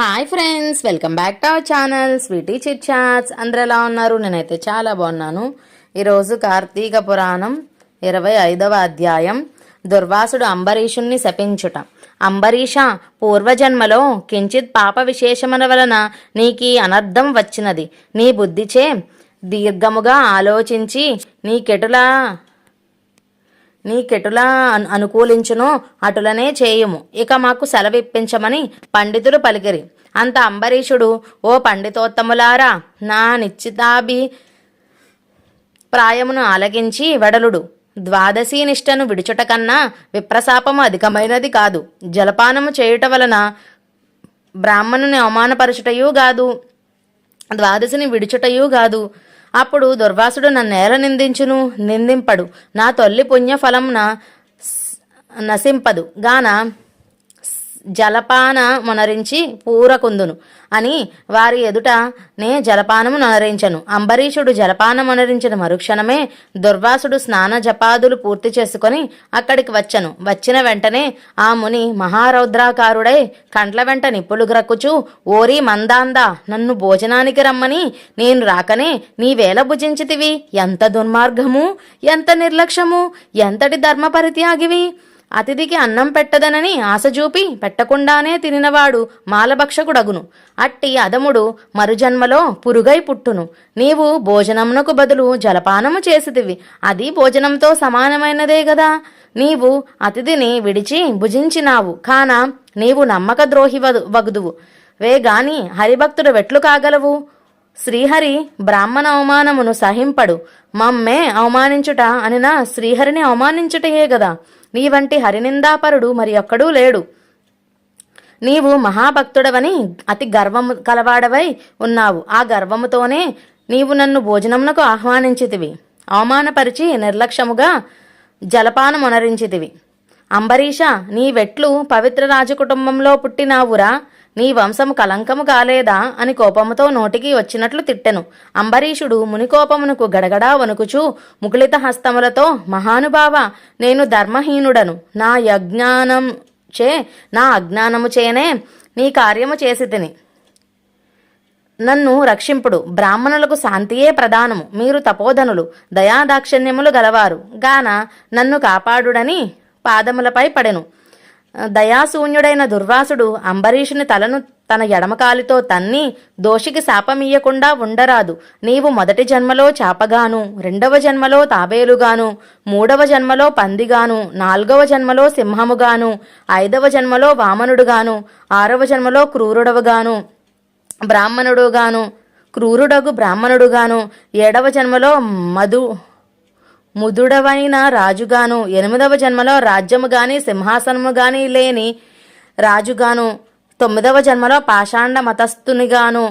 Hi friends, welcome back to our channel Sweety Chit Chats. అందరూ ఎలా ఉన్నారు? నేనైతే చాలా బాగున్నాను. ఈరోజు కార్తీక పురాణం 25వ అధ్యాయం, దుర్వాసుడు అంబరీషుణ్ణి శపించుట. అంబరీష, పూర్వజన్మలో కించిత్ పాప విశేషముల వలన నీకీ అనర్థం వచ్చినది. నీ బుద్ధిచే దీర్ఘముగా ఆలోచించి నీకెటులా అనుకూలించునో అటులనే చేయుము. ఇక మాకు సెలవిప్పించమని పండితులు పలికిరి. అంత అంబరీషుడు, ఓ పండితోత్తములారా, నా నిశ్చితాభి ప్రాయమును ఆలగించి వెడలుడు. ద్వాదశీ నిష్టను విడుచుట కన్నా విప్రశాపము అధికమైనది కాదు. జలపానము చేయుట వలన బ్రాహ్మణుని అవమానపరచుటయూ గాదు, ద్వాదశిని విడుచుటయూ గాదు. అప్పుడు దుర్వాసుడు నన్నేల నిందించును? నిందింపడు. నా తొల్లి పుణ్యఫలం నశింపదు గాన జలపాన మొనరించి పూరకుందును అని వారి ఎదుట నే జలపానము నొనరించను. అంబరీషుడు జలపానమొనరించిన మరుక్షణమే దుర్వాసుడు స్నాన జపాదులు పూర్తి చేసుకొని అక్కడికి వచ్చను. వచ్చిన వెంటనే ఆ ముని మహారౌద్రాకారుడై కండ్ల వెంట నిప్పులు గ్రక్కుచూ, ఓరి మందాందా, నన్ను భోజనానికి రమ్మని నేను రాకనే నీవేళ భుజించితివి? ఎంత దుర్మార్గము, ఎంత నిర్లక్ష్యము, ఎంతటి ధర్మ పరిత్యాగివి! అతిథికి అన్నం పెట్టదనని ఆశ చూపి పెట్టకుండానే తినినవాడు మాలభక్షకుడగును. అట్టి అదముడు మరుజన్మలో పురుగై పుట్టును. నీవు భోజనమునకు బదులు జలపానము చేసితివి. అది భోజనంతో సమానమైనదే గదా. నీవు అతిథిని విడిచి భుజించినావు కాన నీవు నమ్మక ద్రోహి వగుదువు వేగాని హరిభక్తుడు వెట్లు కాగలవు. శ్రీహరి బ్రాహ్మణ అవమానమును సహింపడు. మమ్మే అవమానించుట అనిన శ్రీహరిని అవమానించుటయే గదా. నీ వంటి హరినిందాపరుడు మరి ఒక్కడూ లేడు. నీవు మహాభక్తుడవని అతి గర్వము కలవాడవై ఉన్నావు. ఆ గర్వముతోనే నీవు నన్ను భోజనమునకు ఆహ్వానించితివి. అవమానపరిచి నిర్లక్ష్యముగా జలపానమొనరించితివి. అంబరీష, నీ వెట్లు పవిత్ర రాజకుటుంబంలో పుట్టినావురా. నీ వంశము కలంకము కాలేదా అని కోపముతో నోటికి వచ్చినట్లు తిట్టెను. అంబరీషుడు మునికోపమునకు గడగడా వణుకుచూ ముకుళిత హస్తములతో, మహానుభావ, నేను ధర్మహీనుడను. నా అజ్ఞానము చేనే నీ కార్యము చేసి తిని నన్ను రక్షింపుడు. బ్రాహ్మణులకు శాంతియే ప్రధానము. మీరు తపోధనులు, దయాదాక్షిణ్యములు గలవారు గాన నన్ను కాపాడుడని పాదములపై పడెను. దయాశూన్యుడైన దుర్వాసుడు అంబరీషుని తలను తన ఎడమకాలితో తన్ని దోషికి శాపమియ్యకుండా ఉండరాదు. నీవు మొదటి జన్మలో చాపగాను, రెండవ జన్మలో తాబేలుగాను, మూడవ జన్మలో పందిగాను, నాలుగవ జన్మలో సింహముగాను, ఐదవ జన్మలో వామనుడుగాను, ఆరవ జన్మలో క్రూరుడగు బ్రాహ్మణుడుగాను, ఏడవ జన్మలో ముదుడవైన రాజుగాను, 8వ జన్మలో రాజ్యము గాని సింహాసనము గాని లేని రాజుగాను, 9వ జన్మలో పాషాండ మతస్థునిగాను,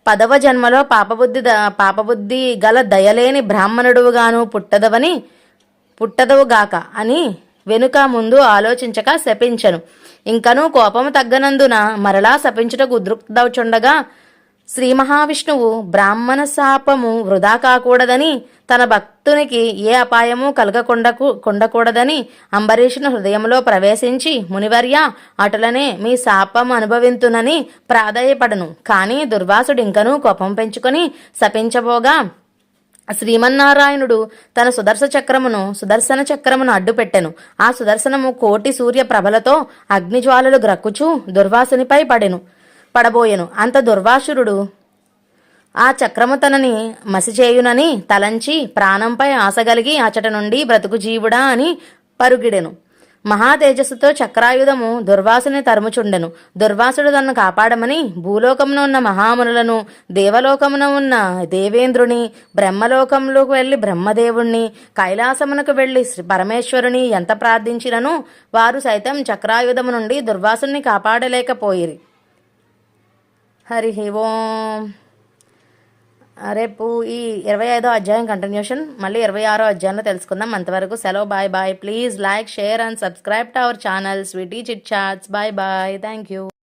10వ జన్మలో పాపబుద్ధి గల దయలేని బ్రాహ్మణుడుగాను పుట్టదవుగాక అని వెనుక ముందు ఆలోచించక శపించను. ఇంకనూ కోపము తగ్గనందున మరలా శపించుటకు ఉద్రుక్తవుచుండగా శ్రీ మహావిష్ణువు బ్రాహ్మణ శాపము వృధా కాకూడదని, తన భక్తునికి ఏ అపాయము కలగకుండకూడదని అంబరీషుని హృదయంలో ప్రవేశించి, మునివర్య, అటులనే మీ శాపము అనుభవింతునని ప్రాధేయపడను. కానీ దుర్వాసుడు ఇంకనూ కోపం పెంచుకొని శపించబోగా శ్రీమన్నారాయణుడు తన సుదర్శన చక్రమును అడ్డుపెట్టెను. ఆ సుదర్శనము కోటి సూర్య ప్రభలతో అగ్నిజ్వాలలు గ్రక్కుచూ దుర్వాసునిపై పడబోయెను. అంత దుర్వాసురుడు ఆ చక్రము తనని మసిచేయునని తలంచి ప్రాణంపై ఆశగలిగి అచట నుండి బ్రతుకు జీవుడా అని పరుగిడెను. మహాతేజస్సుతో చక్రాయుధము దుర్వాసుని తరుముచుండెను. దుర్వాసుడు తనను కాపాడమని భూలోకమున ఉన్న మహామునులను, దేవలోకమున ఉన్న దేవేంద్రుని, బ్రహ్మలోకంలోకి వెళ్లి బ్రహ్మదేవుణ్ణి, కైలాసమునకు వెళ్లి పరమేశ్వరుని ఎంత ప్రార్థించినను వారు సైతం చక్రాయుధము నుండి దుర్వాసుని కాపాడలేకపోయిరి. హరి ఓం. రేపు ఈ 25వ అధ్యాయం కంటిన్యూషన్ మళ్ళీ 26వ అధ్యాయంలో తెలుసుకుందాం. అంతవరకు సెలవు. Bye bye. Please like, share and subscribe to our channel Sweety Chit Chats. Bye bye. Thank you.